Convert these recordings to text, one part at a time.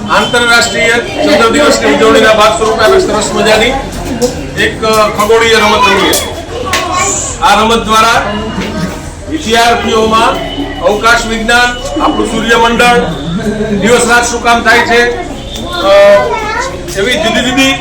આંતરરાષ્ટ્રીય ચંદ્ર દિવસની ઉજવણીના ભાગ સ્વરૂપે આપણે સરસ મજાની એક ખગોળીય રમત રમીએ. આ રમત દ્વારા વિદ્યાર્થીઓમાં અવકાશ વિજ્ઞાન, આપણું સૂર્યમંડળ, દિવસ રાત શું કામ થાય છે, એવી જુદી જુદી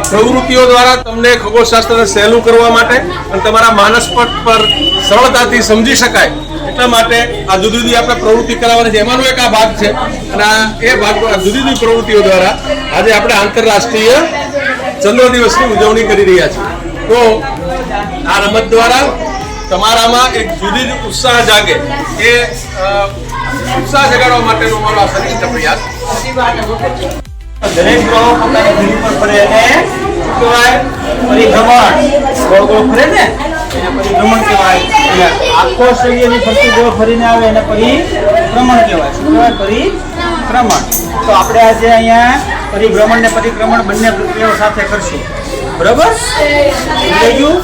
પ્રવૃત્તિઓ દ્વારા તમને ખગોળશાસ્ત્રને સહેલું કરવા માટે અને તમારા માનસપટ પર સરળતાથી સમજી શકાય એટલા માટે આ જુદી જુદી આપણે પ્રવૃત્તિ કરાવવાની છે. એમાંનો એક આ ભાગ છે અને એ ભાગ જુદી જુદી પ્રવૃત્તિઓ દ્વારા આજે આપણે આંતરરાષ્ટ્રીય ચંદ્ર દિવસની ઉજવણી કરી રહ્યા છીએ. તો આ રમત દ્વારા તમારામાં એક જુદી જ ઉત્સાહ જાગે એ ઉત્સાહ જગાડવા માટેનો અમારો આ શ્રેષ્ઠ પ્રયાસ. દરેક ગ્રહો પોતાની ધરી પર ફરે અને કહેવાય પરિભ્રમણ, ગોળ ગોળ ફરે ને એને પરિભ્રમણ કહેવાય. એટલે આખો સૂર્યની ફરતી ગોળ ફરીને આવે એને પરિભ્રમણ કહેવાય. શું કહેવાય? પરિભ્રમણ. તો આપણે આજે અહીંયા પરિભ્રમણ ને પરિક્રમણ બંને પ્રક્રિયાઓ સાથે કરશું. બરાબર? સમજાઈ ગયું?